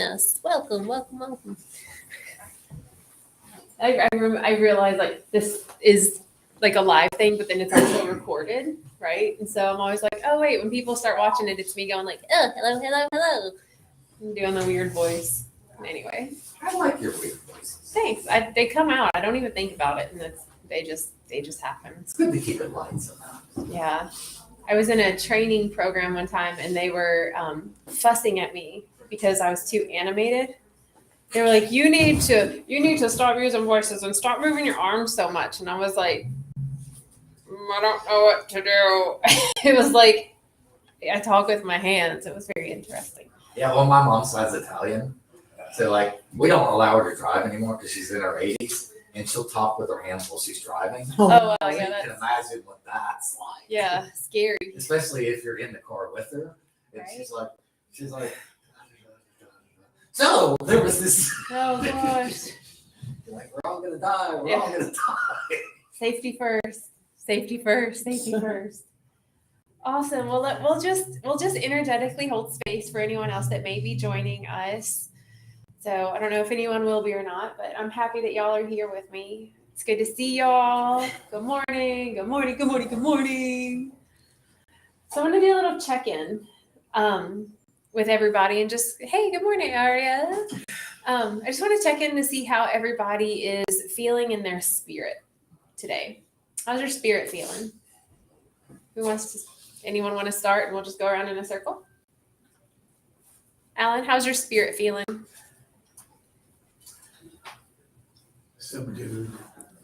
us. Welcome. I realize like this is like a live thing, but then it's also recorded, right? And so I'm always like, oh wait, when people start watching it, it's me going like, oh, hello. I'm doing the weird voice. Anyway, I like your weird voices. thanks. They come out. I don't even think about it, and they just happen. It's good to keep it light sometimes. Yeah. I was in a training program one time, and they were fussing at me because I was too animated. They were like, you need to stop using voices and stop moving your arms so much. And I was like, I don't know what to do. It was like I talk with my hands. It was very interesting. Yeah, well, my mom's side's Italian. So, like, we don't allow her to drive anymore because she's in her 80s. And she'll talk with her hands while she's driving. Oh, wow, So yeah. you can imagine what that's like. Yeah, scary. Especially if you're in the car with her. And Right. she's like, so there was this. Oh, gosh. Like, we're all going to die. We're all going to die. Safety first. Awesome. Well, we'll just energetically hold space for anyone else that may be joining us. So I don't know if anyone will be or not, but I'm happy that y'all are here with me. It's good to see y'all. Good morning. So I'm gonna do a little check-in with everybody and just, hey, good morning, Aria. I just want to check in to see how everybody is feeling in their spirit today. How's your spirit feeling? Anyone want to start, and we'll just go around in a circle? Alan, how's your spirit feeling? Subdued.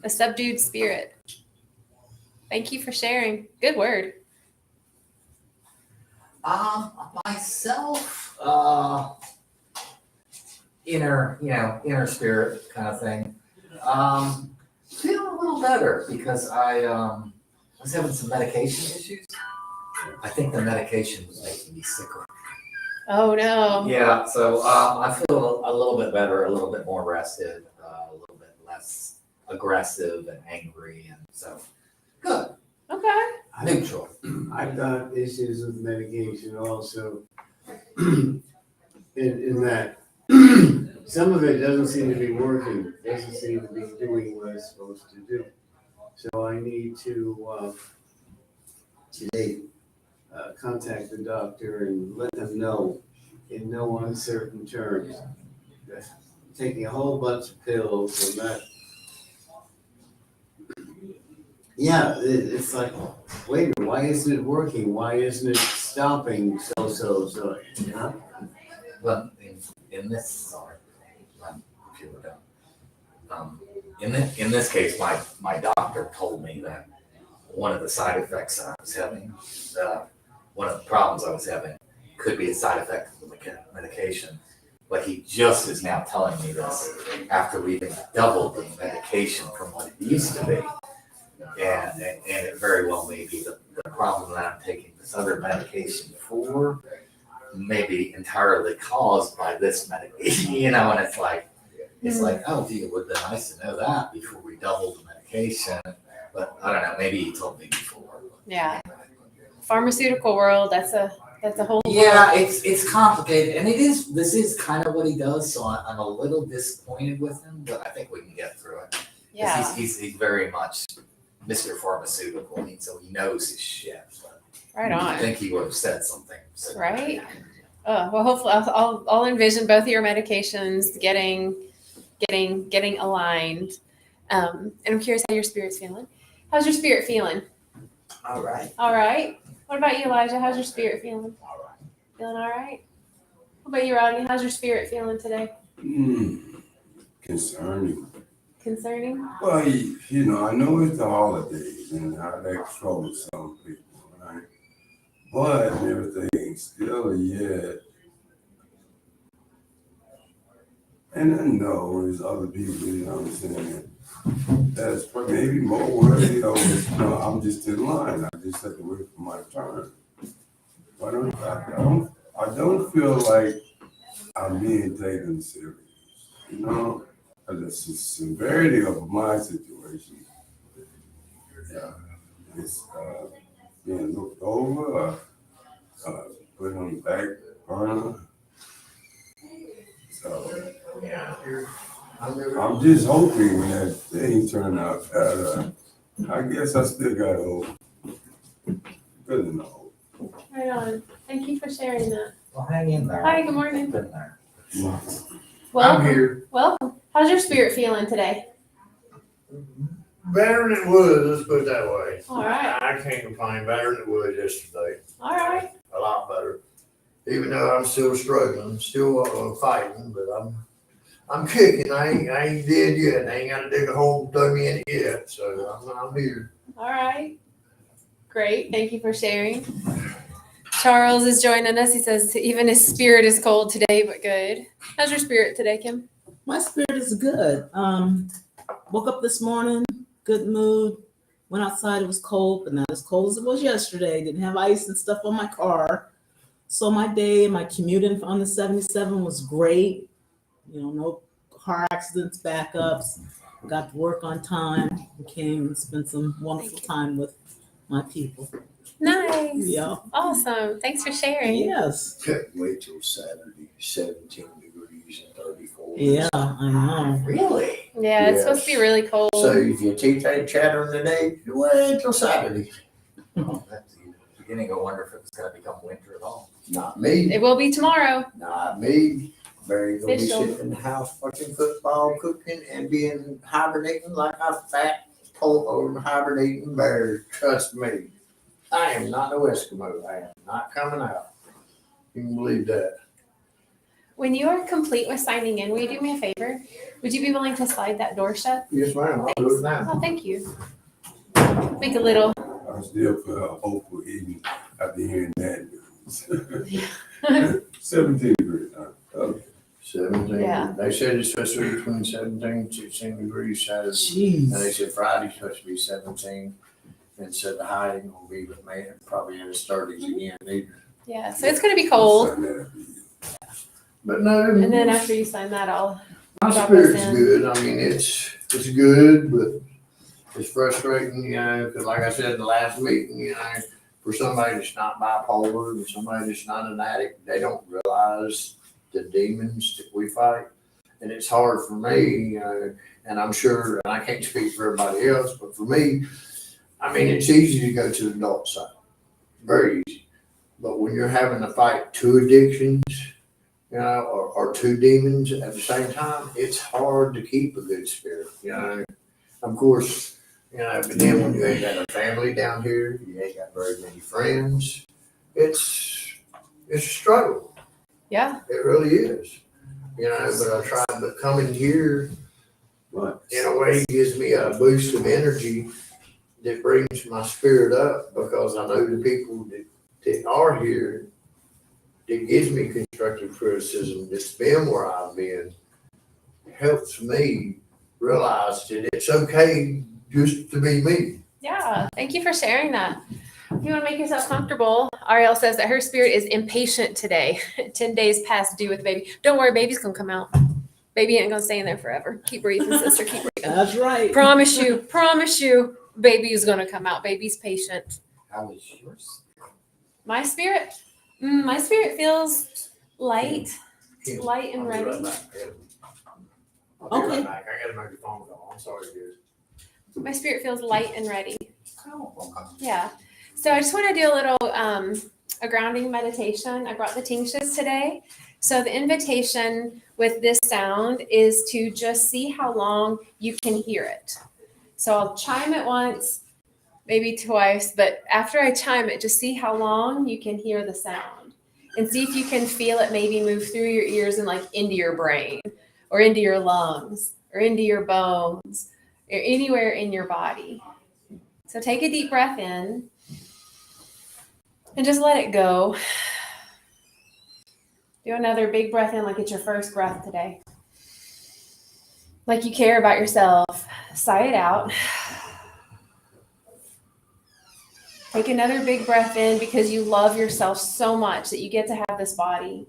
A subdued spirit. Thank you for sharing. Good word. Myself, inner spirit kind of thing. Feeling a little better because I was having some medication issues. I think the medication was making me sicker. Oh no. Yeah, so I feel a little bit better, a little bit more rested, a little bit less aggressive and angry, and so good. Okay. Neutral. I've got issues with medication also. in that some of it doesn't seem to be working, doesn't seem to be doing what it's supposed to do. So I need to today contact the doctor and let them know in no uncertain terms that taking a whole bunch of pills and that. Yeah, it's like, wait a minute, why isn't it working? Why isn't it stopping? So, you know? But in this, if you were done. In this case, my doctor told me that one of the side effects I was having, one of the problems I was having, could be a side effect of the medication. But he just is now telling me this after we've doubled the medication from what it used to be. And it very well may be the problem that I'm taking this other medication for may be entirely caused by this medication, and it's like, oh, gee, it would have been nice to know that before we doubled the medication. But I don't know, maybe he told me before. Yeah. Pharmaceutical world, that's a whole Yeah, it's complicated, and this is kind of what he does, so I'm a little disappointed with him, but I think we can get through it. Yeah. He's very much Mr. Pharmaceutical, so he knows his shit. Right on. I think he would have said something. Right? Well, hopefully I'll envision both of your medications getting aligned. And I'm curious how your spirit's feeling. How's your spirit feeling? All right. All right. What about you, Elijah? How's your spirit feeling? All right. Feeling all right? What about you, Rodney? How's your spirit feeling today? Concerning. Concerning? Well, I know it's the holidays and how that troubles some people, right? But everything still yet. And I know there's other people, I'm saying, that's maybe more worthy of, I'm just in line. I just have to wait for my turn. But I don't feel like I'm being taken serious, The severity of my situation, it's being looked over, put on the back burner. So Yeah. I'm just hoping when that thing turned out better. I guess I still got hope. Good to know. Right on. Thank you for sharing that. Well, hang in there. Hi, good morning. Been there. I'm Welcome. here. Welcome. How's your spirit feeling today? Better than it was, let's put it that way. All right. I can't complain, better than it was yesterday. All right. A lot better. Even though I'm still struggling, still fighting, but I'm kicking. I ain't dead yet. I ain't got to dig a hole and throw me in it yet. So I'm here. All right. Great. Thank you for sharing. Charles is joining us. He says even his spirit is cold today, but good. How's your spirit today, Kim? My spirit is good. Woke up this morning, good mood. Went outside, it was cold, but not as cold as it was yesterday. Didn't have ice and stuff on my car. So my day, my commuting on the 77 was great. You know, no car accidents, backups. Got to work on time. Came and spent some wonderful time with my people. Nice. Yeah. Awesome. Thanks for sharing. Yes. Couldn't wait till Saturday, 17 degrees and 34. Yeah, I know. Really? Yeah, it's supposed to be really cold. So if your teeth ain't chattering today, wait till Saturday. Well, that's the beginning. I wonder if it's going to become winter at all. Not me, It will be tomorrow. not me. Barry gonna be Official. sitting in the house watching football, cooking, and being hibernating like a fat hibernating bear. Trust me. I am not no Eskimo. I am not coming out. You can believe that. When you are complete with signing in, will you do me a favor? Would you be willing to slide that door shut? Yes, ma'am. I'll do it now. Oh, thank you. Make a little. I still feel hopeful even after hearing that news. 17 degrees. Okay. 17. Yeah. They said it's supposed to be between 17 and 16 degrees Saturday. And they Jeez. said Friday's supposed to be 17. And said the high ain't gonna be with me, probably in his 30s again either. Yeah, so it's going to be cold. But no, And then after you sign that, I'll. my drop spirit's us in. good. I mean, it's good, but it's frustrating, you know, because like I said in the last meeting, you know, for somebody that's not bipolar and somebody that's not an addict, they don't realize the demons that we fight. And it's hard for me, you know, and I'm sure, and I can't speak for everybody else, but for me, I mean, it's easy to go to the adult side, very easy. But when you're having to fight two addictions, you know, or two demons at the same time, it's hard to keep a good spirit, you know. Of course, you know, but then when you ain't got a family down here, you ain't got very many friends, it's a struggle. Yeah. It really is. You know, but I try, but coming here But in a way gives me a boost of energy that brings my spirit up because I know the people that are here that gives me constructive criticism that's been where I've been helps me realize that it's okay just to be me. Yeah. Thank you for sharing that. If you want to make yourself comfortable, Ariel says that her spirit is impatient today. 10 days past due with baby. Don't worry, baby's going to come out. Baby ain't going to stay in there forever. Keep breathing, sister. Keep breathing. That's right. Promise you, baby is going to come out. Baby's patient. How is yours? My spirit feels light and I'll be right ready. back. I'll be Okay. right back. I gotta make a phone call. I'm sorry, dude. My spirit feels light and ready. Oh, okay. Yeah. So I just want to do a little a grounding meditation. I brought the tinctures today. So the invitation with this sound is to just see how long you can hear it. So I'll chime it once, maybe twice, but after I chime it, just see how long you can hear the sound and see if you can feel it maybe move through your ears and like into your brain or into your lungs or into your bones or anywhere in your body. So take a deep breath in and just let it go. Do another big breath in like it's your first breath today. Like you care about yourself. Sigh it out. Take another big breath in because you love yourself so much that you get to have this body.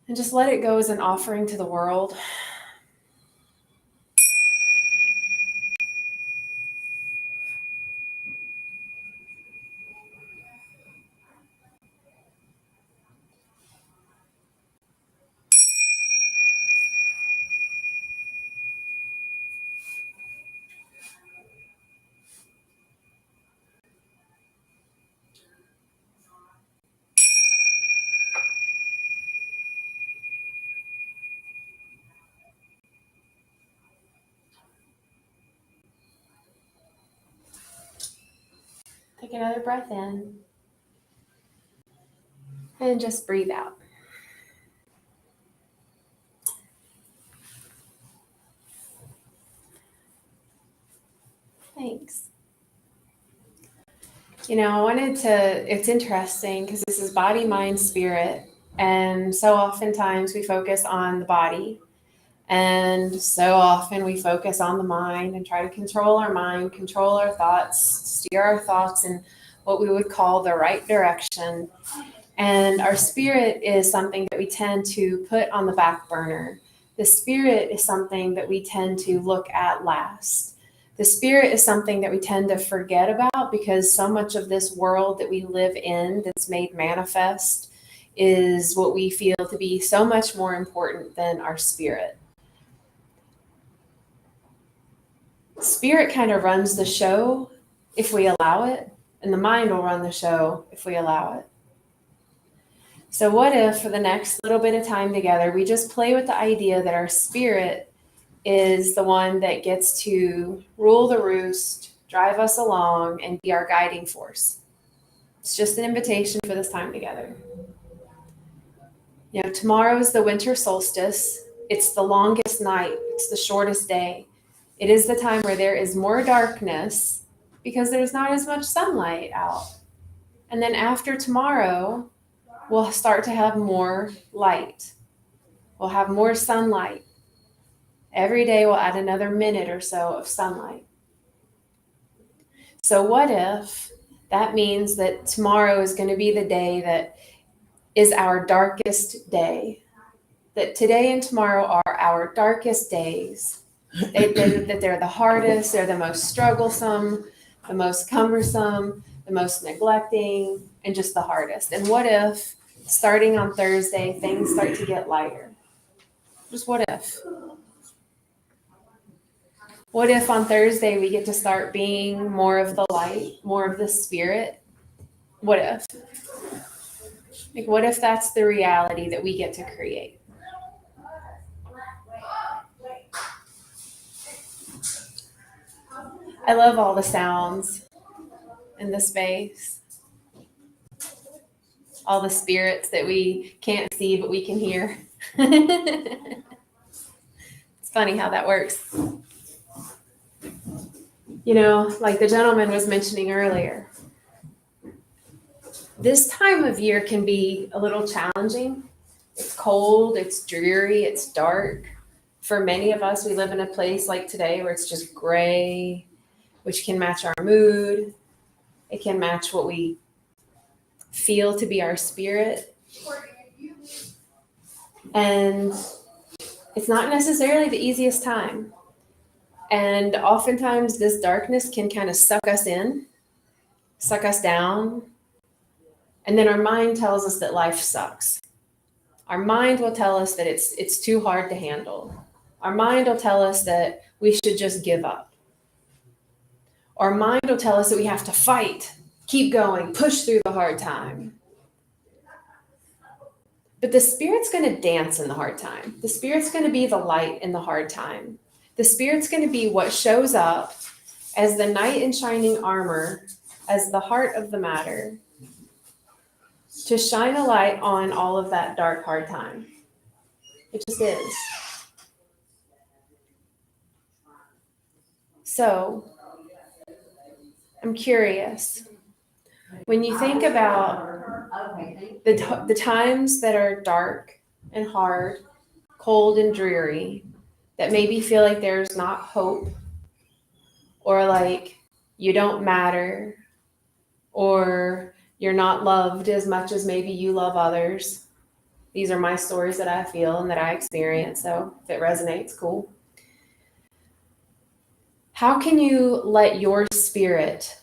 And just let it go as an offering to the world. Take another breath in. And just breathe out. Thanks. It's interesting because this is body, mind, spirit. And so oftentimes we focus on the body. And so often we focus on the mind and try to control our mind, control our thoughts, steer our thoughts in what we would call the right direction. And our spirit is something that we tend to put on the back burner. The spirit is something that we tend to look at last. The spirit is something that we tend to forget about because so much of this world that we live in that's made manifest is what we feel to be so much more important than our spirit. Spirit kind of runs the show if we allow it, and the mind will run the show if we allow it. So what if for the next little bit of time together, we just play with the idea that our spirit is the one that gets to rule the roost, drive us along, and be our guiding force. It's just an invitation for this time together. Tomorrow is the winter solstice. It's the longest night. It's the shortest day. It is the time where there is more darkness because there's not as much sunlight out. And then after tomorrow, we'll start to have more light. We'll have more sunlight. Every day we'll add another minute or so of sunlight. So what if that means that tomorrow is going to be the day that is our darkest day? That today and tomorrow are our darkest days. That they're the hardest, they're the most strugglesome, the most cumbersome, the most neglecting, and just the hardest. And what if, starting on Thursday, things start to get lighter? Just what if? What if on Thursday we get to start being more of the light, more of the spirit? What if? What if that's the reality that we get to create? I love all the sounds in the space. All the spirits that we can't see, but we can hear. It's funny how that works. Like the gentleman was mentioning earlier, this time of year can be a little challenging. It's cold, it's dreary, it's dark. For many of us, we live in a place like today where it's just gray, which can match our mood. It can match what we feel to be our spirit. And it's not necessarily the easiest time. And oftentimes this darkness can kind of suck us in, suck us down. And then our mind tells us that life sucks. Our mind will tell us that it's too hard to handle. Our mind will tell us that we should just give up. Our mind will tell us that we have to fight, keep going, push through the hard time. But the spirit's going to dance in the hard time. The spirit's going to be the light in the hard time. The spirit's going to be what shows up as the knight in shining armor, as the heart of the matter, to shine a light on all of that dark, hard time. It just is. So, I'm curious. When you think about the times that are dark and hard, cold and dreary, that maybe feel like there's not hope, or like you don't matter, or you're not loved as much as maybe you love others. These are my stories that I feel and that I experience, so if it resonates, cool. How can you let your spirit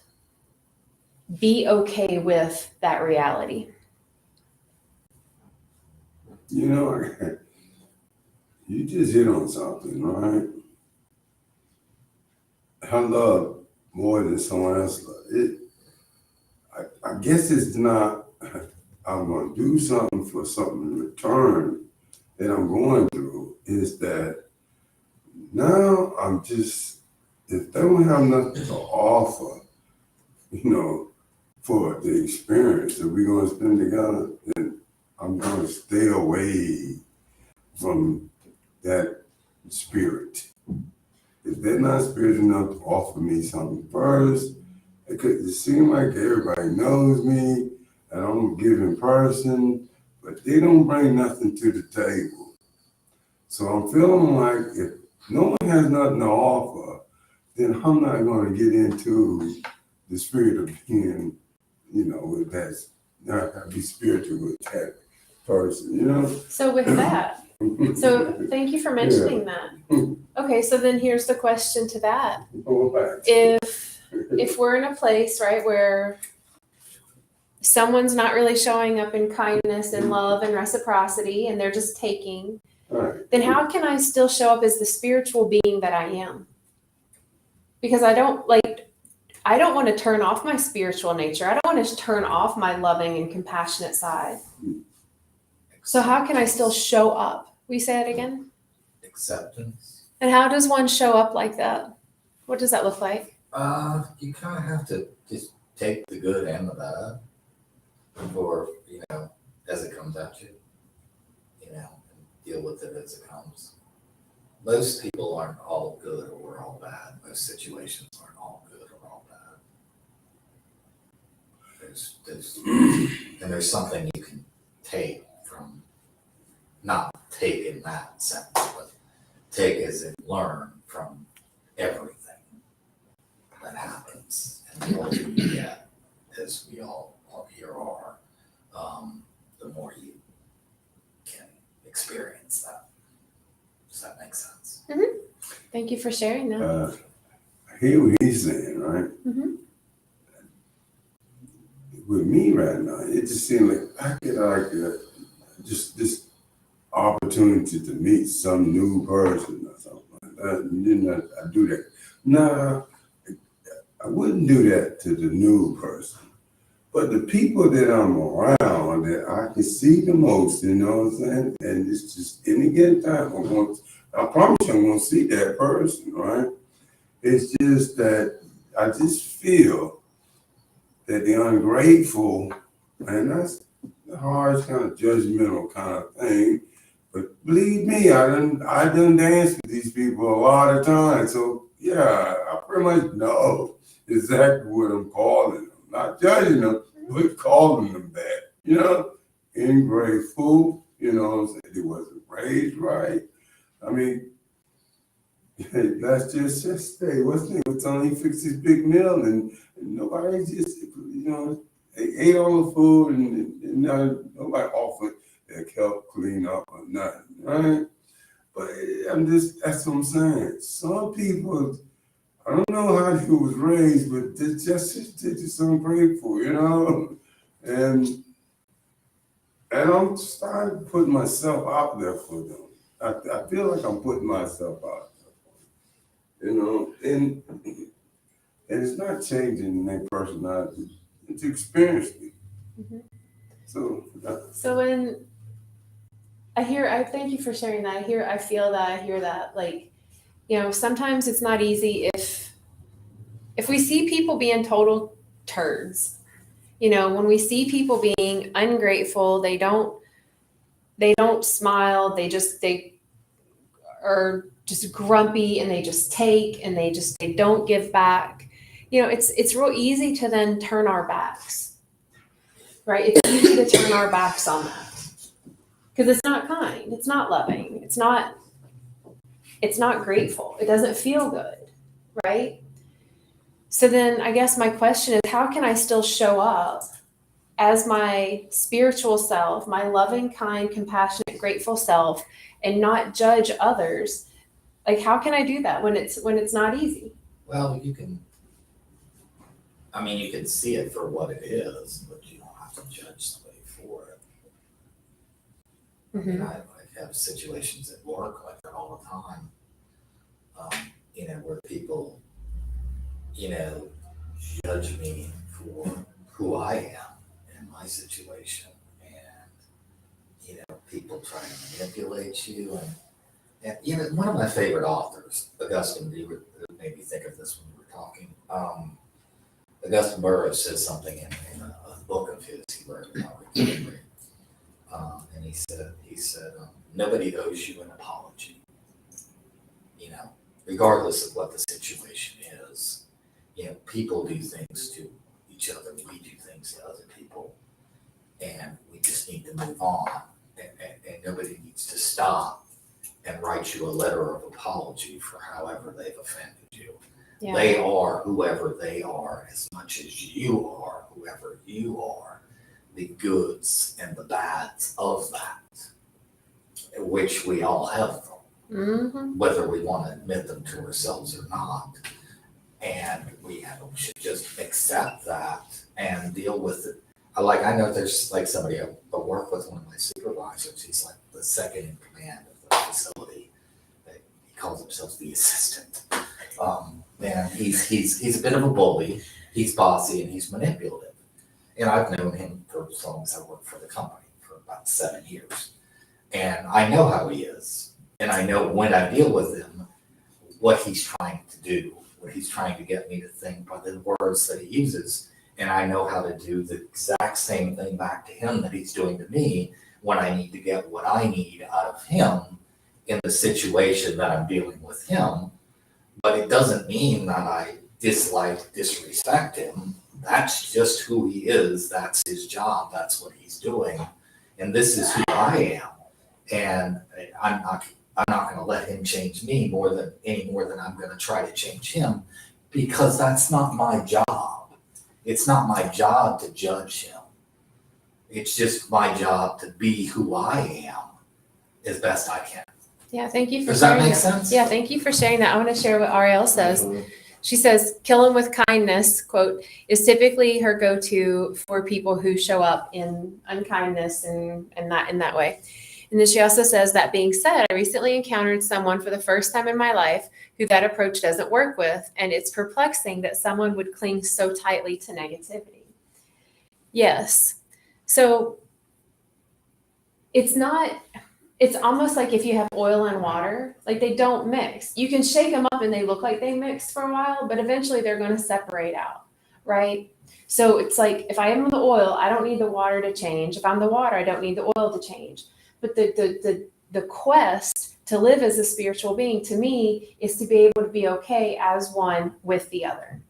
be okay with that reality? You just hit on something, right? I love more than someone else loves. I guess it's not, I'm going to do something for something in return that I'm going through. Is that now I'm just, if they don't have nothing to offer, for the experience. If we're gonna spend together, then I'm gonna stay away from that spirit. If they're not spiritual enough to offer me something first, because it seems like everybody knows me and I'm a giving person, but they don't bring nothing to the table. So I'm feeling like if no one has nothing to offer, then I'm not going to get into the spirit of being, with that, not be spiritual with that person, So with that, so thank you for mentioning that. Okay, so then here's the question to that. If we're in a place, right, where someone's not really showing up in kindness and love and reciprocity and they're just taking, Right. then how can I still show up as the spiritual being that I am? Because I don't want to turn off my spiritual nature. I don't want to turn off my loving and compassionate side. So how can I still show up? We say it again? Acceptance. And how does one show up like that? What does that look like? You kind of have to just take the good and the bad for, as it comes at you, and deal with it as it comes. Most people aren't all good or all bad. Most situations aren't all good or all bad. There's something you can take from, not take in that sense, but take as in learn from everything that happens. And the older you get, as we all here are, the more you can experience that. Does that make sense? Mm-hmm. Thank you for sharing that. I hear what he's saying, right? Mm-hmm. With me right now, it just seems like I get just this opportunity to meet some new person or something like that. And then I do that. Nah, I wouldn't do that to the new person. But the people that I'm around that I can see the most, you know what I'm saying? And it's just any given time I promise you I'm gonna see that person, right? It's just that I just feel that the ungrateful, and that's the harsh kind of judgmental kind of thing. But believe me, I done danced with these people a lot of times. So yeah, I pretty much know exactly what I'm calling them. Not judging them, but calling them that. Ungrateful, they wasn't raised right. I mean, let's just say, what's name? It's only fixed his big meal and nobody just, they ate all the food and nobody offered that help clean up or nothing, right? But that's what I'm saying. Some people, I don't know how he was raised, but they're just ungrateful, and I'm starting to put myself out there for them. I feel like I'm putting myself out there for them, and it's not changing their personality. It's experience me. Mm-hmm. So when I thank you for sharing that. I feel that, I hear that. Like, sometimes it's not easy if we see people being total turds. When we see people being ungrateful, they don't smile, they are just grumpy and they just take and they don't give back. It's real easy to then turn our backs. Right? It's easy to turn our backs on that. Because it's not kind, it's not loving, it's not grateful. It doesn't feel good, right? So then I guess my question is, how can I still show up as my spiritual self, my loving, kind, compassionate, grateful self, and not judge others? Like, how can I do that when it's not easy? Well, you can see it for what it is, but you don't have to judge somebody for it. Mm-hmm. I have situations at work like that all the time, where people, judge me for who I am in my situation. And, people try to manipulate you. And one of my favorite authors, Augustine, you made me think of this when we were talking. Augustine Burroughs says something in a book of his he wrote about recovery. And he said, nobody owes you an apology. You know, regardless of what the situation is, you know, people do things to each other. We do things to other people, and we just need to move on. And nobody needs to stop and write you a letter of apology for however they've offended you. Yeah. They are whoever they are as much as you are whoever you are. The goods and the bads of that, which we all have them, Mm-hmm. whether we want to admit them to ourselves or not. And we should just accept that and deal with it. I know there's like somebody I work with, one of my supervisors. He's like the second in command of the facility. He calls himself the assistant. And he's a bit of a bully. He's bossy and he's manipulative. And I've known him for as long as I worked for the company, for about 7 years. And I know how he is. And I know when I deal with him, what he's trying to do, what he's trying to get me to think by the words that he uses. And I know how to do the exact same thing back to him that he's doing to me when I need to get what I need out of him in the situation that I'm dealing with him. But it doesn't mean that I disrespect him. That's just who he is. That's his job. That's what he's doing. And this is who I am. And I'm not going to let him change me any more than I'm going to try to change him, because that's not my job. It's not my job to judge him. It's just my job to be who I am as best I can. Yeah, thank you for Does that sharing make that. sense? Yeah, thank you for sharing that. I want to share what Ariel says. She says, kill him with kindness, quote, is typically her go-to for people who show up in unkindness and not in that way. And then she also says, that being said, I recently encountered someone for the first time in my life who that approach doesn't work with. And it's perplexing that someone would cling so tightly to negativity. Yes. So it's almost like if you have oil and water, like they don't mix. You can shake them up and they look like they mixed for a while, but eventually they're going to separate out, right? So it's like, if I am the oil, I don't need the water to change. If I'm the water, I don't need the oil to change. But the quest to live as a spiritual being, to me, is to be able to be okay as one with the other,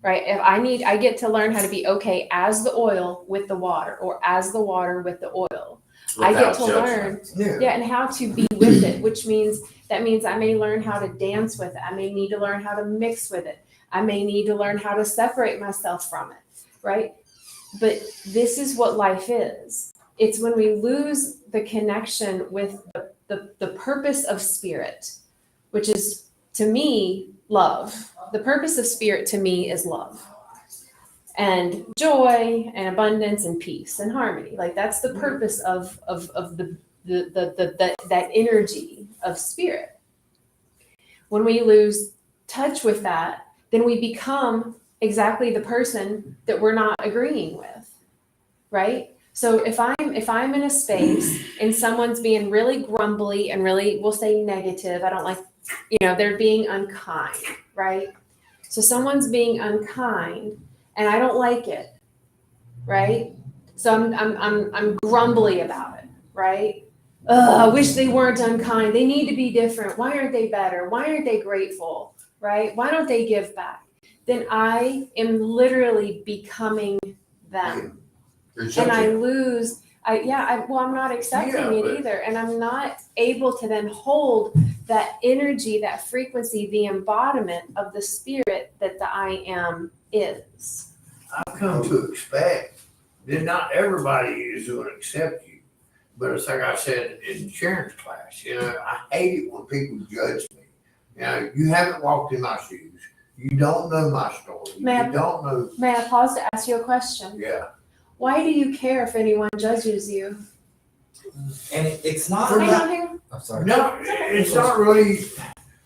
right? I get to learn how to be okay as the oil with the water, or as the water with the oil. I get to learn, and how to be with it, which means I may learn how to dance with it. I may need to learn how to mix with it. I may need to learn how to separate myself from it, right? But this is what life is. It's when we lose the connection with the purpose of spirit, which is, to me, love. The purpose of spirit to me is love. And joy and abundance and peace and harmony. Like, that's the purpose of that energy of spirit. When we lose touch with that, then we become exactly the person that we're not agreeing with, right? So if I'm in a space and someone's being really grumbly and really, we'll say negative, I don't like, they're being unkind, right? So someone's being unkind and I don't like it, right? So I'm grumbly about it, right? I wish they weren't unkind. They need to be different. Why aren't they better? Why aren't they grateful, right? Why don't they give back? Then I am literally becoming them. And I lose, I'm not accepting it either. And I'm not able to then hold that energy, that frequency, the embodiment of the spirit that the I am is. I've come to expect that not everybody is going to accept you. But it's like I said in Sharon's class, I hate it when people judge me. You haven't walked in my shoes. You don't know my story. May I pause to ask you a question? Yeah. Why do you care if anyone judges you? And it's not. Hang on here. I'm sorry. No, it's not really.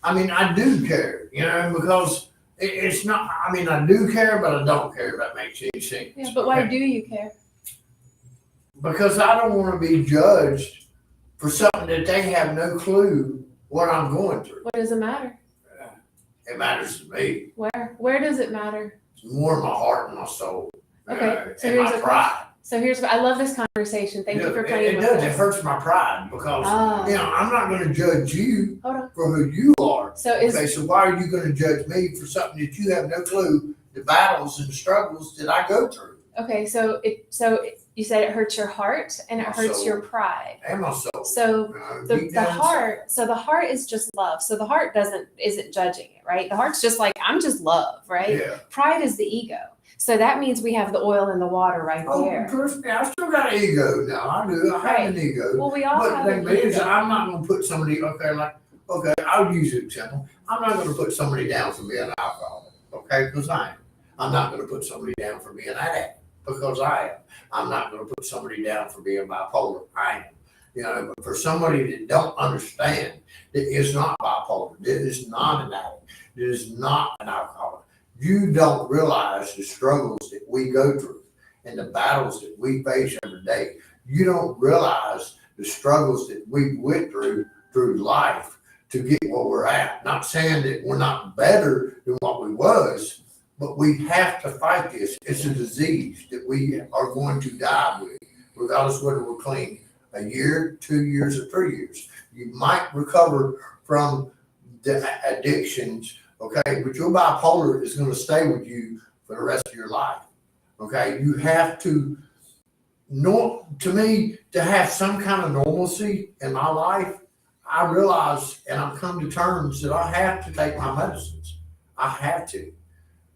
I mean, I do care, because it's not. I mean, I do care, but I don't care. If that makes any sense. Yeah, but why do you care? Because I don't want to be judged for something that they have no clue what I'm going through. What does it matter? It matters to me. Where does it matter? more in my heart and my soul. Okay, so and here's my a pride. So here's what I love this conversation. Thank you for It playing with does. It this. hurts my pride because Ah. I'm not going to judge you Hold on. for who you are. So is Okay, so why are you going to judge me for something that you have no clue the battles and struggles that I go through? okay. So you said it hurts your heart and it My hurts soul. your pride. And my soul. So the Deep down heart. So the heart is just love. So the heart isn't judging it, right? The heart's just like I'm just love, inside. right? Yeah. Pride is the ego. So that means we have the oil in the water right Oh, there. personally, I still got an ego now. I do. I have an ego. Well, we all But have the an thing is, ego. I'm not going to put somebody, I'll use an example. I'm not going to put somebody down for being an alcoholic, okay, because I am. I'm not going to put somebody down for being an addict, because I am. I'm not going to put somebody down for being bipolar. I am. But for somebody that don't understand that it's not bipolar, that is not an addict, that is not an alcoholic, you don't realize the struggles that we go through and the battles that we face every day. You don't realize the struggles that we went through life to get where we're at. Not saying that we're not better than what we was, but we have to fight this. It's a disease that we are going to die with, regardless of whether we're clean a year, 2 years, or 3 years. You might recover from the addictions, okay, but your bipolar is going to stay with you for the rest of your life. Okay, you have to to me, to have some kind of normalcy in my life, I realize and I've come to terms that I have to take my medicines. I have to.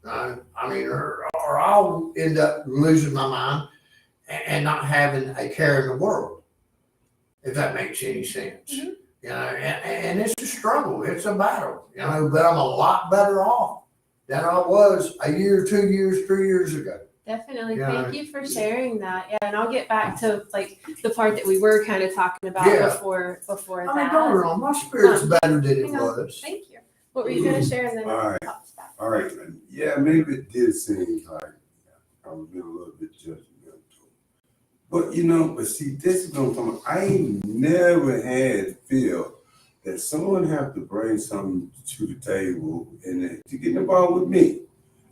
Or I'll end up losing my mind and not having a care in the world, if that makes any sense. Mhm. And it's a struggle, it's a battle, but I'm a lot better off than I was a year, 2 years, 3 years ago. Definitely. Yeah. Thank you for sharing that. Yeah, and I'll get back to like the part that we were kind of talking about Yeah. before I mean, that. don't get me wrong, my spirit's better than it hang on. was. Thank you. What were you going to share? And then All right. I'll talk back. All right, yeah, maybe it did seem like I was being a little bit judgmental. But but see, this is what I'm talking about. I ain't never had feel that someone have to bring something to the table and to get involved with me.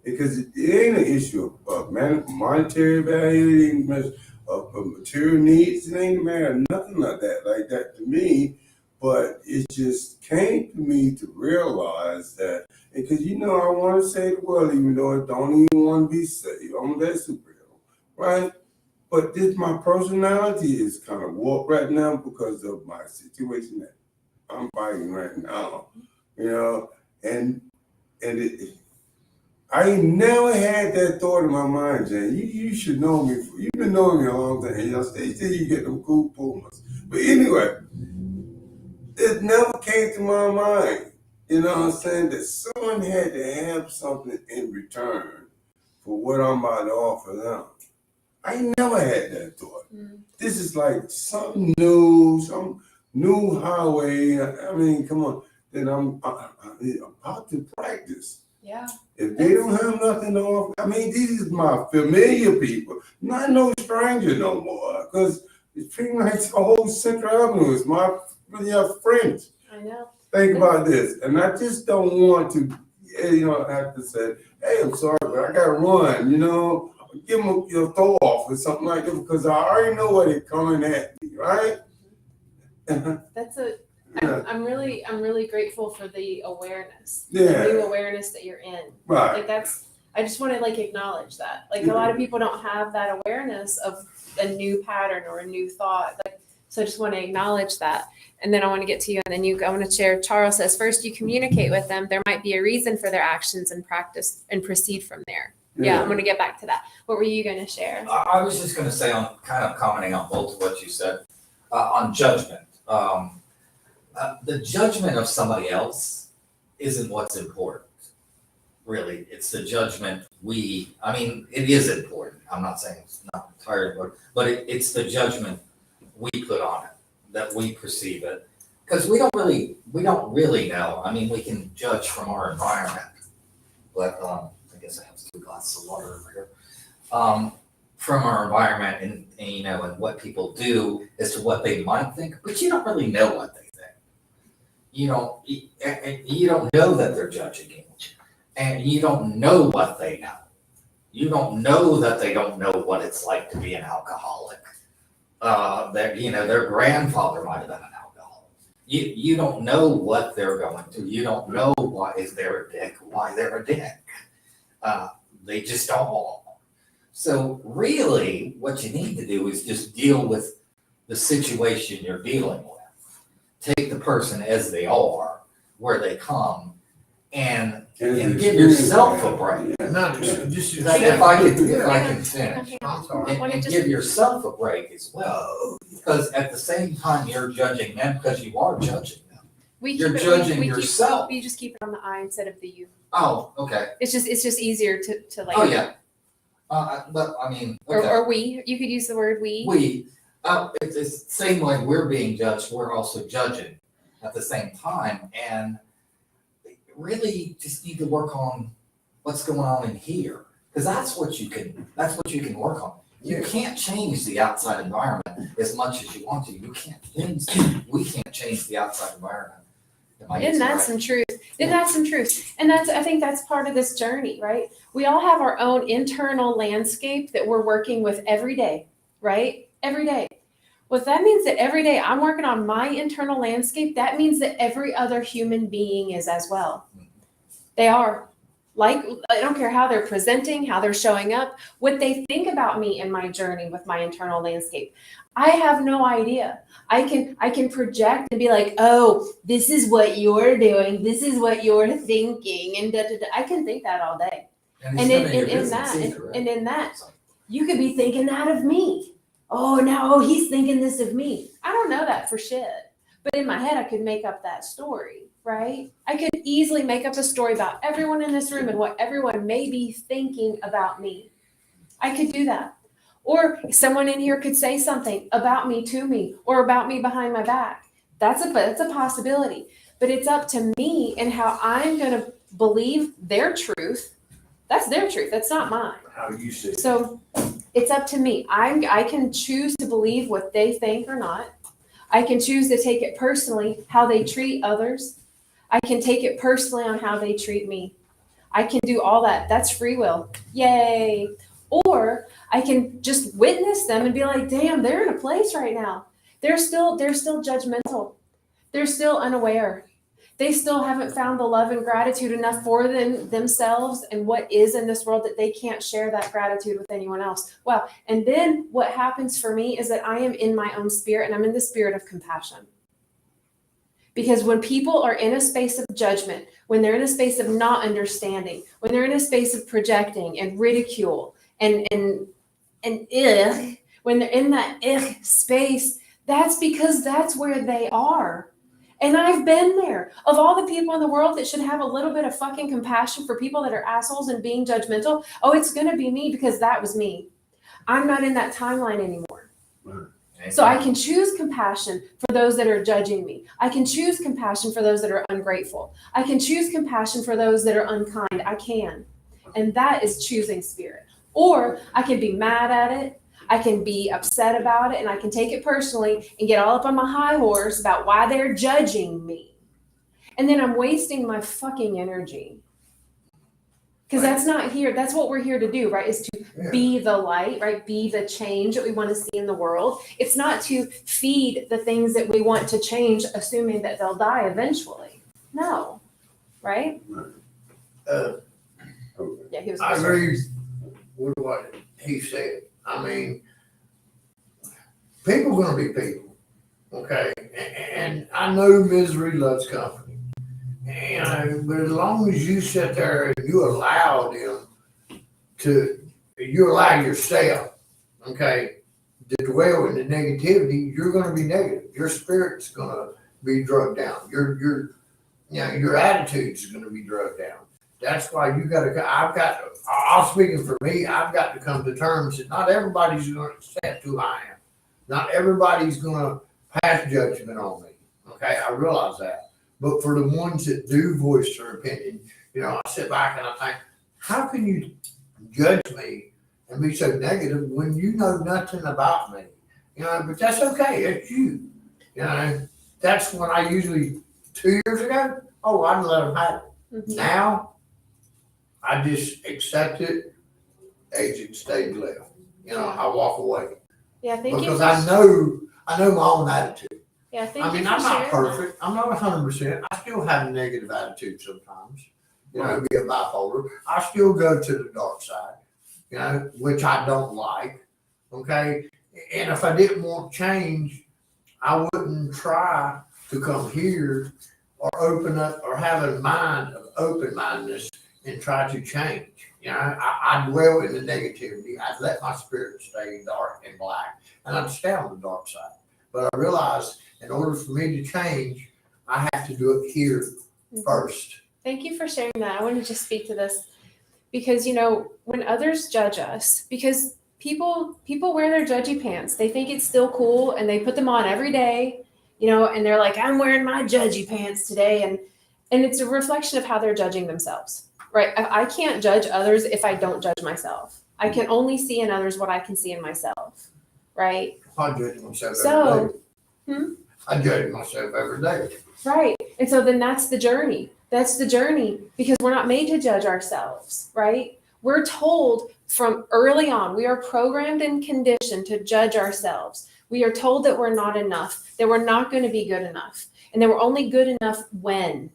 Because it ain't an issue of monetary value, it ain't of material needs, it ain't a matter of nothing like that to me. But it just came to me to realize that, because I want to save the world, even though I don't even want to be saved. I'm that superhero, right? But my personality is kind of warped right now because of my situation that I'm fighting right now, and I ain't never had that thought in my mind, Jane. You should know me. You've been knowing me a long time. They say you get them cool pumas. But anyway, it never came to my mind, that someone had to have something in return for what I'm about to offer them. I never had that thought. This is like something new, some new highway. I mean, come on. Then I'm about to practice. Yeah. If they don't have nothing to offer, these is my familiar people, not no stranger no more. Because it's pretty much the whole Central Avenue is my friends. I know. Think about this, and I just don't want to, have to say, "Hey, I'm sorry, but I gotta run." Give them your throw off or something like that, because I already know where they're coming at me, right? That's Yeah. I'm really grateful for the awareness. Yeah. The new awareness that you're in. Right. Like I just want to acknowledge that. Like a lot of people don't have that awareness of a new pattern or a new thought. So I just want to acknowledge that. And then I want to get to you, and then I want to share. Charles says, first you communicate with them. There might be a reason for their actions and practice and proceed from there. Yeah, I'm going to get back to that. What were you going to share? I was just going to say, on kind of commenting on both of what you said, on judgment. The judgment of somebody else isn't what's important, really. It's the judgment it is important. I'm not saying it's not entirely important, but it's the judgment we put on it, that we perceive it. Because we don't really know. We can judge from our environment, but I guess I have 2 glasses of water over here. From our environment and what people do as to what they might think, but you don't really know what they think. You don't know that they're judging you, and you don't know what they know. You don't know that they don't know what it's like to be an alcoholic. Their grandfather might have been an alcoholic. You don't know what they're going through. You don't know why is they're a dick, why they're a dick. They just are. So really, what you need to do is just deal with the situation you're dealing with. Take the person as they are, where they come, and give yourself a break. Not just If I can finish. I'm sorry. And give yourself a break as well. Because at the same time you're judging them, because you are judging them. You're judging yourself. You just keep it on the I instead of the you. Oh, okay. It's just easier to like. Oh, yeah. But I mean, okay. Or we. You could use the word we. It's the same way we're being judged, we're also judging at the same time. And really just need to work on what's going on in here. Because that's what you can work on. You can't change the outside environment as much as you want to. We can't change the outside environment. Isn't that some truth? Isn't that some truth? And I think that's part of this journey, right? We all have our own internal landscape that we're working with every day, right? Every day. Well, if that means that every day I'm working on my internal landscape, that means that every other human being is as well. They are. Like, I don't care how they're presenting, how they're showing up, what they think about me and my journey with my internal landscape. I have no idea. I can project and be like, oh, this is what you're doing. This is what you're thinking. And da, da, da. I can think that all day. And in that, you could be thinking that of me. Oh, now he's thinking this of me. I don't know that for shit. But in my head, I could make up that story, right? I could easily make up a story about everyone in this room and what everyone may be thinking about me. I could do that. Or someone in here could say something about me to me or about me behind my back. That's a possibility. But it's up to me and how I'm going to believe their truth. That's their truth. That's not mine. How you see it. So it's up to me. I can choose to believe what they think or not. I can choose to take it personally, how they treat others. I can take it personally on how they treat me. I can do all that. That's free will. Yay. Or I can just witness them and be like, damn, they're in a place right now. They're still judgmental. They're still unaware. They still haven't found the love and gratitude enough for themselves and what is in this world that they can't share that gratitude with anyone else. Wow. And then what happens for me is that I am in my own spirit and I'm in the spirit of compassion. Because when people are in a space of judgment, when they're in a space of not understanding, when they're in a space of projecting and ridicule and ugh, when they're in that ugh space, that's because that's where they are. And I've been there. Of all the people in the world that should have a little bit of fucking compassion for people that are assholes and being judgmental, oh, it's going to be me because that was me. I'm not in that timeline anymore. So I can choose compassion for those that are judging me. I can choose compassion for those that are ungrateful. I can choose compassion for those that are unkind. I can. And that is choosing spirit. Or I can be mad at it. I can be upset about it and I can take it personally and get all up on my high horse about why they're judging me. And then I'm wasting my fucking energy. Because that's not here. That's what we're here to do, right? Is to be the light, right? Be the change that we want to see in the world. It's not to feed the things that we want to change, assuming that they'll die eventually. No. Right? Yeah, he was. I agree with what he said. I mean, people are going to be people, okay? And I know misery loves company. And, but as long as you sit there and you allow them you allow yourself, okay, to dwell in the negativity, you're going to be negative. Your spirit's going to be drugged down. Your attitude's going to be drugged down. That's why I'm speaking for me, I've got to come to terms that not everybody's going to accept who I am. Not everybody's going to pass judgment on me. Okay, I realize that. But for the ones that do voice their opinion, I sit back and I think, how can you judge me and be so negative when you know nothing about me? But that's okay, it's you. That's when I usually, 2 years ago, I'd let them have it. Mm-hmm. Now, I just accept it exit stage left. I walk away. Yeah, thank you. Because I know my own attitude. Yeah, thank I mean, you for I'm not sharing that. perfect. I'm not 100%. I still have a negative attitude sometimes. Be a bipolar. I still go to the dark side, which I don't like. Okay. And if I didn't want change, I wouldn't try to come here or open up or have a mind of open mindedness and try to change. I dwell in the negativity. I'd let my spirit stay dark and black, and I'd stay on the dark side. But I realize in order for me to change, I have to do it here first. Thank you for sharing that. I wanted to speak to this because, when others judge us, because people wear their judgy pants, they think it's still cool and they put them on every day, and they're like, I'm wearing my judgy pants today. And it's a reflection of how they're judging themselves, right? I can't judge others if I don't judge myself. I can only see in others what I can see in myself, right? I judge myself every day. I judge myself every day. Right. And so then that's the journey. That's the journey because we're not made to judge ourselves, right? We're told from early on, we are programmed and conditioned to judge ourselves. We are told that we're not enough, that we're not going to be good enough, and that we're only good enough when,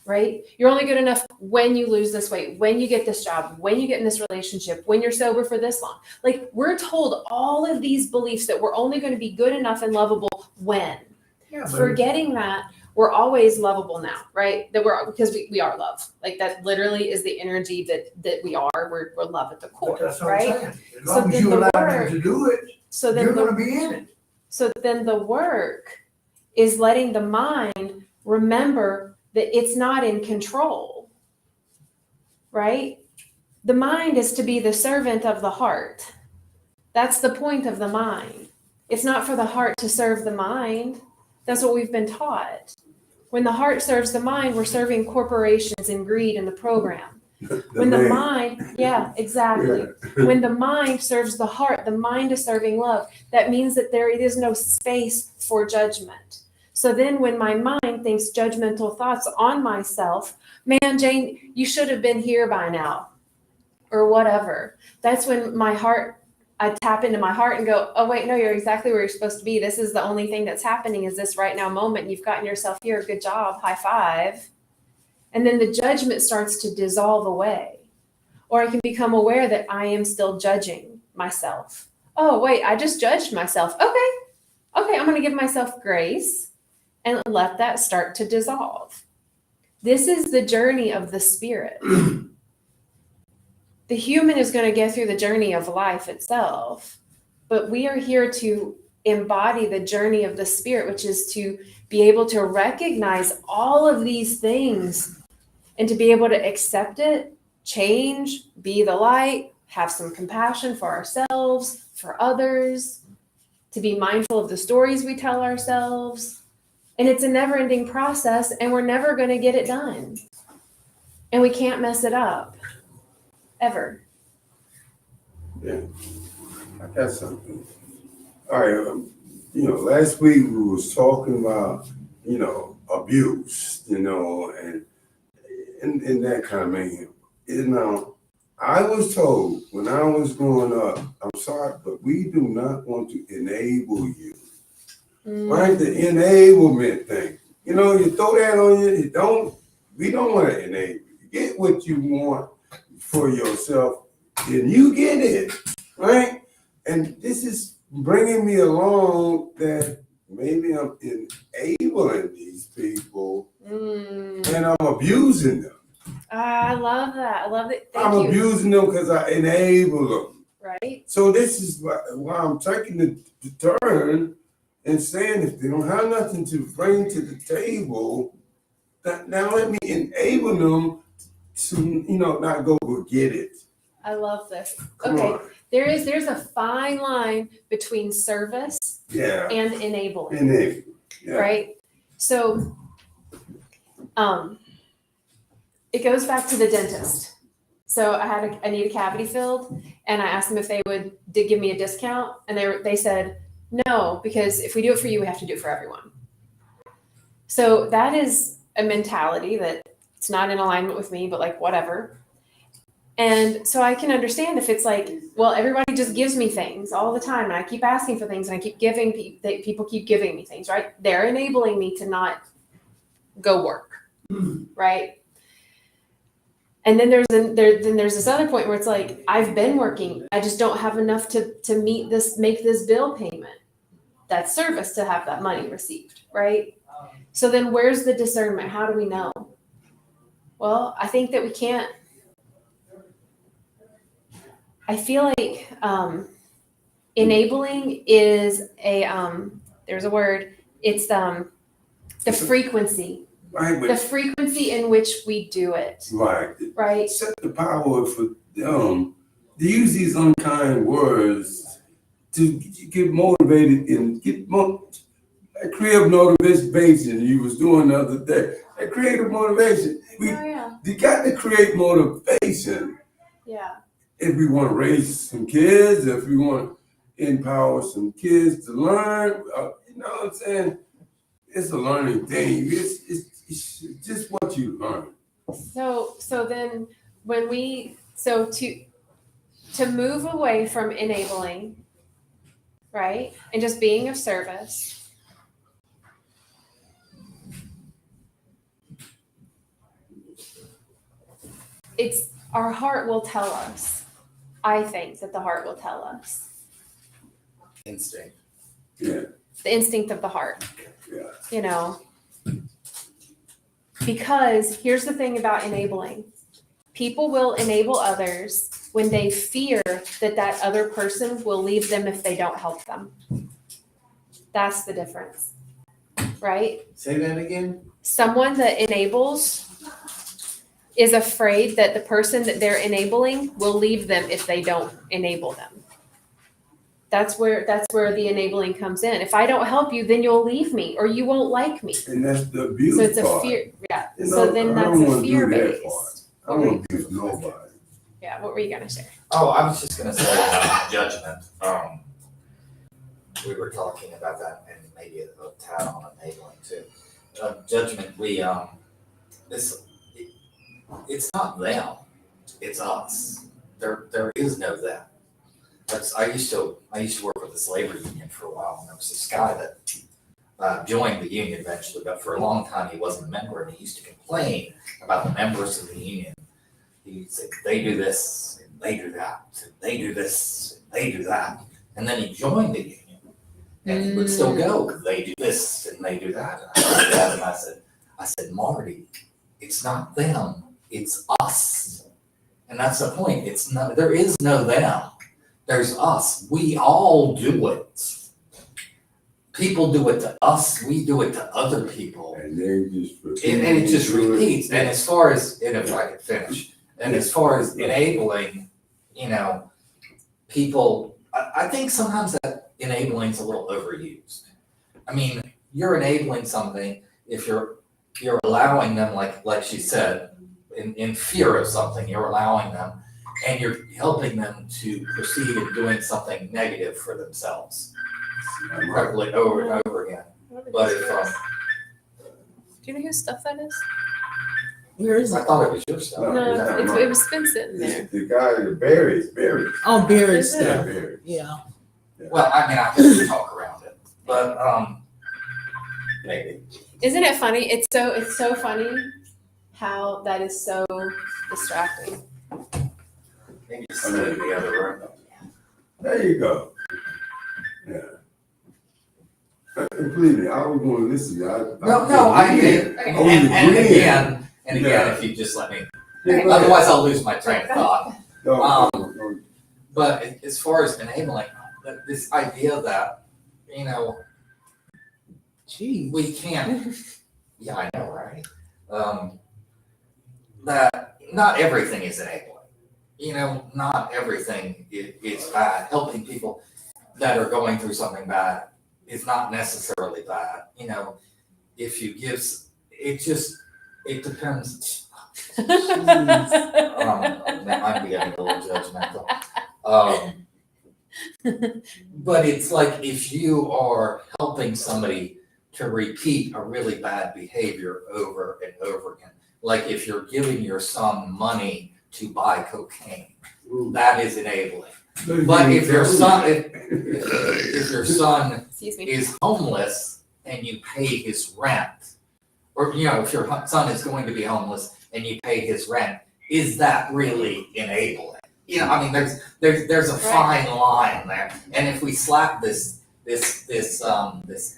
right? You're only good enough when you lose this weight, when you get this job, when you get in this relationship, when you're sober for this long. Like we're told all of these beliefs that we're only going to be good enough and lovable when. Yeah, Forgetting that we're always lovable now, right? Because we are love. Like that literally is the energy that we are. We're love at the core, that's what right? I'm saying. As long as you allow them to do it, you're going to be in it. So then the work is letting the mind remember that it's not in control, right? The mind is to be the servant of the heart. That's the point of the mind. It's not for the heart to serve the mind. That's what we've been taught. When the heart serves the mind, we're serving corporations and greed in the program. When the mind, yeah, exactly. Yeah. When the mind serves the heart, the mind is serving love. That means that there is no space for judgment. So then when my mind thinks judgmental thoughts on myself, man, Jane, you should have been here by now, or whatever. That's when I tap into my heart and go, oh, wait, no, you're exactly where you're supposed to be. This is the only thing that's happening is this right now moment. You've gotten yourself here. Good job. High five. And then the judgment starts to dissolve away. Or I can become aware that I am still judging myself. Oh, wait, I just judged myself. Okay, I'm going to give myself grace and let that start to dissolve. This is the journey of the spirit. The human is going to get through the journey of life itself, but we are here to embody the journey of the spirit, which is to be able to recognize all of these things and to be able to accept it, change, be the light, have some compassion for ourselves, for others, to be mindful of the stories we tell ourselves. And it's a never-ending process, and we're never going to get it done. And we can't mess it up. Ever. Yeah, I got something. All right, last week we was talking about, abuse, and that kind of man. I was told when I was growing up, I'm sorry, but we do not want to enable you. Right? The enablement thing. You throw that on you, we don't want to enable you. Get what you want for yourself, and you get it, right? And this is bringing me along that maybe I'm enabling these people and I'm abusing them. I love that. I love it. Thank I'm you. abusing them because I enable them. Right? So this is why I'm taking the turn and saying if they don't have nothing to bring to the table, now let me enable them to, not go get it. I love this. Come Okay. on. There's a fine line between service and enabling. Enable. Yeah. Right? So it goes back to the dentist. So I need a cavity filled, and I asked them if they did give me a discount, and they said no, because if we do it for you, we have to do it for everyone. So that is a mentality that it's not in alignment with me, but like whatever. And so I can understand if it's like, well, everybody just gives me things all the time and I keep asking for things and I keep giving, people keep giving me things, right? They're enabling me to not go work, right? And then there's this other point where it's like, I've been working, I just don't have enough to make this bill payment. That's service to have that money received, right? So then where's the discernment? How do we know? Well, I think that we can't. I feel like enabling is there's a word, it's the frequency. Right, The but frequency in which we do it, right? set the power for them to use these unkind words to get motivated and that creative motivation you was doing the other day. That creative motivation. You got to create motivation. Yeah. If we want to raise some kids, if we want to empower some kids to learn, you know what I'm saying? It's a learning thing. It's just what you learn. So then when to move away from enabling, right? And just being of service. It's our heart will tell us. I think that the heart will tell us. Instinct. Yeah. The instinct of the heart. Yeah. You know. Because here's the thing about enabling. People will enable others when they fear that other person will leave them if they don't help them. That's the difference, right? Say that again? Someone that enables is afraid that the person that they're enabling will leave them if they don't enable them. That's where the enabling comes in. If I don't help you, then you'll leave me or you won't like me. And that's the abuse So it's part. a fear. Yeah. You So know, then I that's don't a wanna do fear that part. based. I don't want to abuse nobody. Yeah. What were you gonna say? Oh, I was just gonna say about judgment. We were talking about that and maybe a tad on enabling too. Judgment, it's not them, it's us. There is no them. I used to work with this labor union for a while, and there was this guy that joined the union eventually, but for a long time he wasn't a member, and he used to complain about the members of the union. He'd say, they do this, and they do that, and they do this, and they do that. And then he joined the union, and he would still go, they do this, and they do that. And I said, Marty, it's not them, it's us. And that's the point. There is no them. There's us. We all do it. People do it to us. We do it to other people. And they just And it just repeats. And as far as, and if I could finish, and as far as enabling, people, I think sometimes that enabling is a little overused. I mean, you're enabling something if you're allowing them, like she said, in fear of something, you're allowing them, and you're helping them to proceed in doing something negative for themselves, probably over and over again. But if Do you know whose stuff that is? Where is I it? thought it was your stuff. No, it was been sitting there. The guy, the berries. Oh, Barry Is it? stuff. Berries. Yeah. Well, I mean, I can talk around it, but maybe. Isn't it funny? It's so funny how that is so distracting. Maybe just sit in the other room. There you go. Yeah. And believe me, I was going to listen to you. No, I did. And again, Yeah. if you just let me, Yeah, otherwise I'll lose my train of thought. no. But as far as enabling, this idea that, Jeez. we can't, yeah, I know, right? That not everything is enabling. Not everything is bad. Helping people that are going through something bad is not necessarily bad. If you give, it depends. I'm getting a little judgmental. But it's like if you are helping somebody to repeat a really bad behavior over and over again, like if you're giving your son money to buy cocaine. Ooh. That is enabling. But if your son Excuse me. is homeless and you pay his rent, or if your son is going to be homeless and you pay his rent, is that really enabling? I mean, there's a fine line there, and if we slap this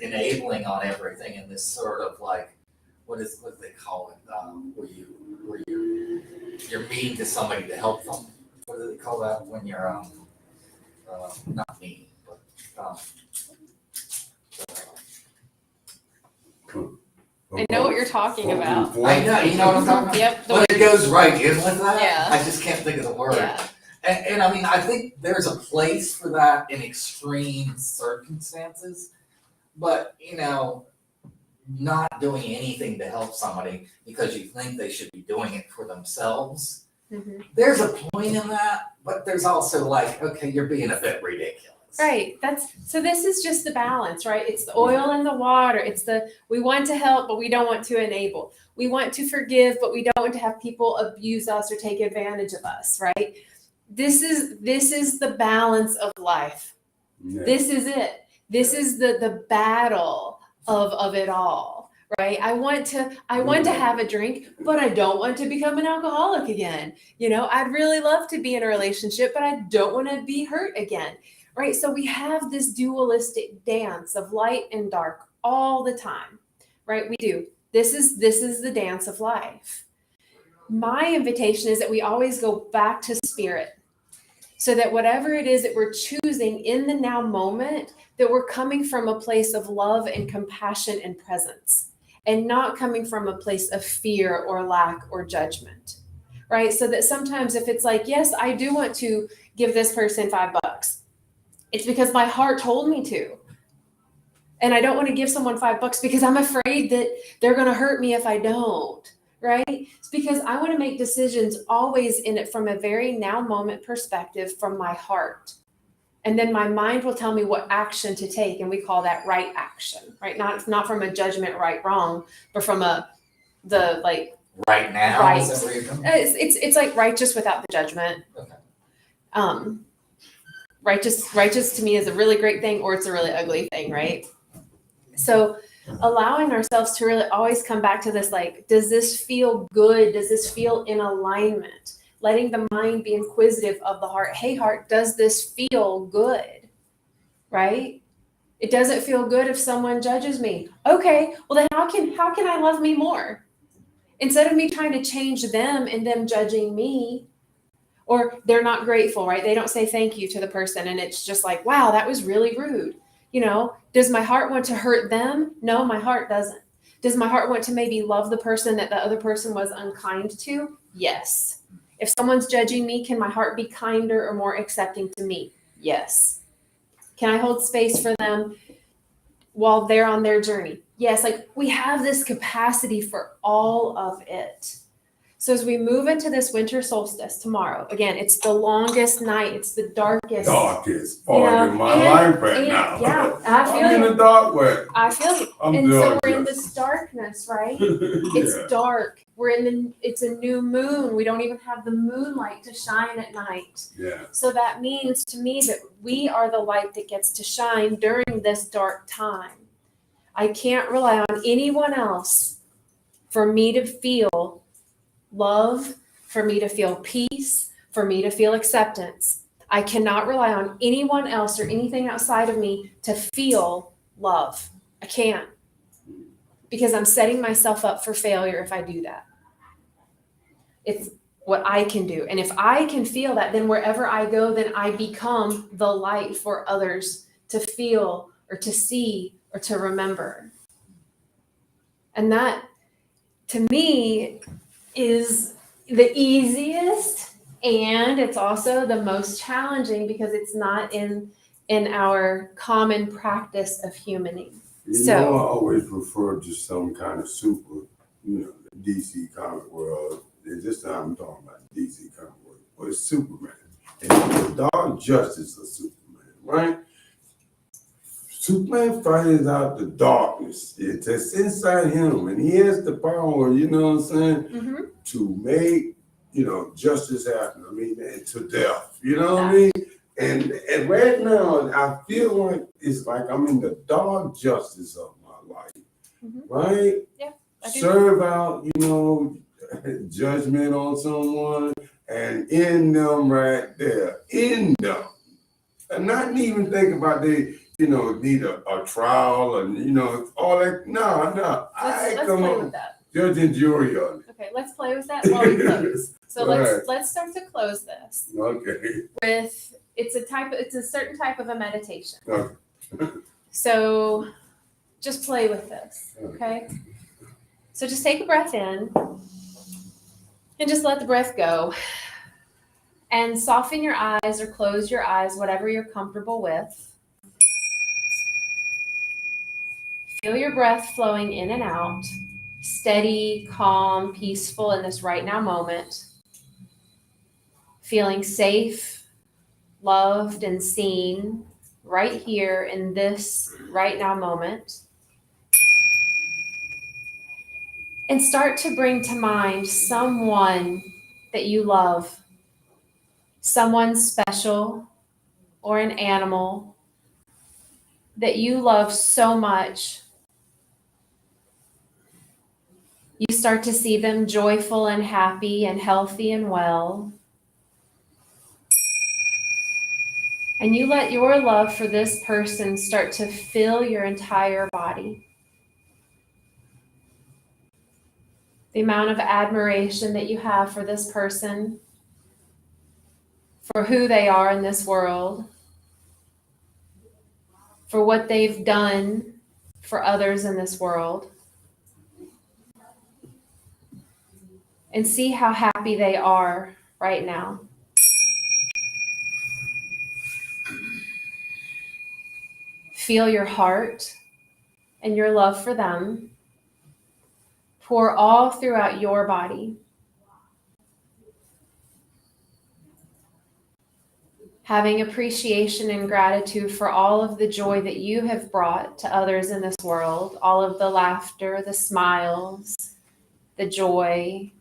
enabling on everything, and this sort of like, what do they call it? Where you're mean to somebody to help them. What do they call that when you're not mean, but I know what you're talking about. I know, you know what I'm talking about? Yep. But it goes right in with that. Yeah. I just can't think of the word. Yeah. And I mean, I think there's a place for that in extreme circumstances, but not doing anything to help somebody because you think they should be doing it for themselves. Mhm. There's a point in that, but there's also like, okay, you're being a bit ridiculous. Right. So this is just the balance, right? It's the oil and the water. It's we want to help, but we don't want to enable. We want to forgive, but we don't want to have people abuse us or take advantage of us, right? This is the balance of life. Yeah. This is it. This is the battle of it all, right? I want to have a drink, but I don't want to become an alcoholic again. I'd really love to be in a relationship, but I don't want to be hurt again. Right? So we have this dualistic dance of light and dark all the time, right? We do. This is the dance of life. My invitation is that we always go back to spirit, so that whatever it is that we're choosing in the now moment, that we're coming from a place of love and compassion and presence, and not coming from a place of fear or lack or judgment, right? So that sometimes if it's like, yes, I do want to give this person $5, it's because my heart told me to. And I don't want to give someone $5 because I'm afraid that they're going to hurt me if I don't, right? It's because I want to make decisions always in it from a very now moment perspective from my heart. And then my mind will tell me what action to take. And we call that right action, right? Not from a judgment, right, wrong, but from right now. Right. Is that where you're coming? It's like righteous without the judgment. Okay. Righteous to me is a really great thing, or it's a really ugly thing, right? So allowing ourselves to really always come back to this, like, does this feel good? Does this feel in alignment? Letting the mind be inquisitive of the heart. Hey, heart, does this feel good? Right? It doesn't feel good if someone judges me. Okay, well then how can I love me more? Instead of me trying to change them and them judging me, or they're not grateful, right? They don't say thank you to the person. And it's just like, wow, that was really rude. Does my heart want to hurt them? No, my heart doesn't. Does my heart want to maybe love the person that the other person was unkind to? Yes. If someone's judging me, can my heart be kinder or more accepting to me? Yes. Can I hold space for them while they're on their journey? Yes. Like, we have this capacity for all of it. So as we move into this winter solstice tomorrow, again, it's the longest night. It's the darkest. Darkest part in my life right now. Yeah, I feel I'm in the dark way. I feel it. I'm And so dark, we're in yes. this darkness, right? It's Yeah. dark. It's a new moon. We don't even have the moonlight to shine at night. Yeah. So that means to me that we are the light that gets to shine during this dark time. I can't rely on anyone else for me to feel love, for me to feel peace, for me to feel acceptance. I cannot rely on anyone else or anything outside of me to feel love. I can't, because I'm setting myself up for failure if I do that. It's what I can do. And if I can feel that, then wherever I go, then I become the light for others to feel or to see or to remember. And that, to me, is the easiest, and it's also the most challenging because it's not in our common practice of humaning. I always refer to some kind of super, the DC comic world. This time I'm talking about DC comic world. But it's Superman. And the Dark Justice of Superman, right? Superman fights out the darkness. It's inside him, and he has the power, Mm-hmm. to make justice happened. I mean, and to death. You know what I mean? And right now, I feel like it's like I'm in the dark justice of my life, right? Yeah, I do. Serve out, judgment on someone and end them right there. End them. And not even think about they, need a trial and, all that. No. Let's play with that. Judge and jury on it. Okay, let's play with that while we close. So let's start to close this Okay. with it's a certain type of a meditation. Okay. So just play with this, okay? So just take a breath in and just let the breath go. And soften your eyes or close your eyes, whatever you're comfortable with. Feel your breath flowing in and out, steady, calm, peaceful in this right now moment. Feeling safe, loved, and seen right here in this right now moment. And start to bring to mind someone that you love, someone special or an animal that you love so much. You start to see them joyful and happy and healthy and well. And you let your love for this person start to fill your entire body. The amount of admiration that you have for this person, for who they are in this world, for what they've done for others in this world. And see how happy they are right now. Feel your heart and your love for them pour all throughout your body. Having appreciation and gratitude for all of the joy that you have brought to others in this world, all of the laughter, the smiles, the joy,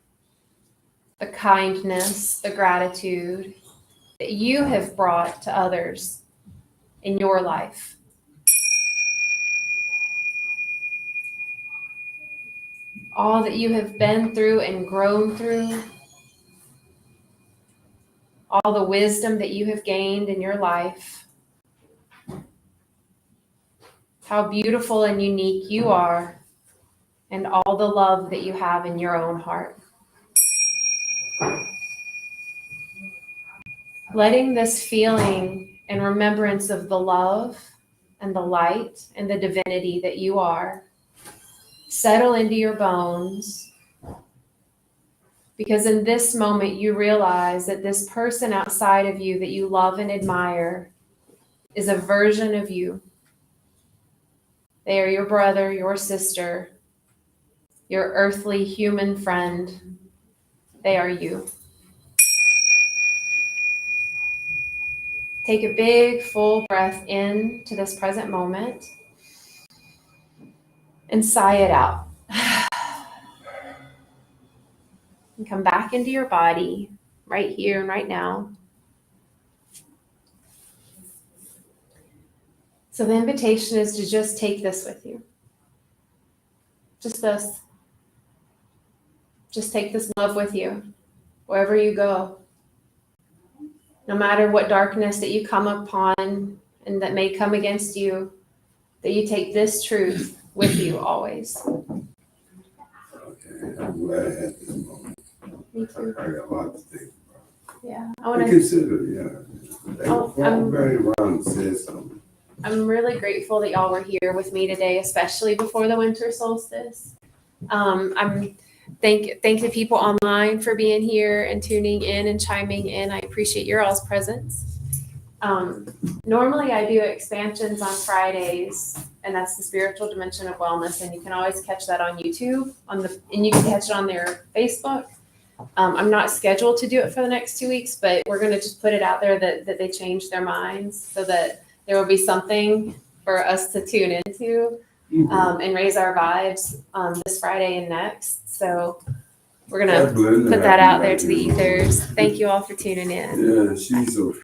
the kindness, the gratitude that you have brought to others in your life. All that you have been through and grown through, all the wisdom that you have gained in your life, how beautiful and unique you are, and all the love that you have in your own heart. Letting this feeling and remembrance of the love and the light and the divinity that you are settle into your bones, because in this moment you realize that this person outside of you that you love and admire is a version of you. They are your brother, your sister, your earthly human friend. They are you. Take a big, full breath in to this present moment and sigh it out. And come back into your body right here and right now. So the invitation is to just take this with you. Just this. Just take this love with you wherever you go. No matter what darkness that you come upon and that may come against you, that you take this truth with you always. Okay, I'm glad I had this moment. Me too. I got a lot to think about. Yeah, I I want to. consider, yeah. Oh, Everybody around says something. I'm really grateful that y'all were here with me today, especially before the winter solstice. Thank the people online for being here and tuning in and chiming in. I appreciate your all's presence. Normally I do expansions on Fridays, and that's the spiritual dimension of wellness. And you can always catch that on YouTube and you can catch it on their Facebook. I'm not scheduled to do it for the next 2 weeks, but we're going to just put it out there that they changed their minds so that there will be something for us to tune into and raise our vibes this Friday and next. So we're gonna God bless her. put that out there to the Happy birthday. ethers. Thank you all for tuning in. Yeah, she's so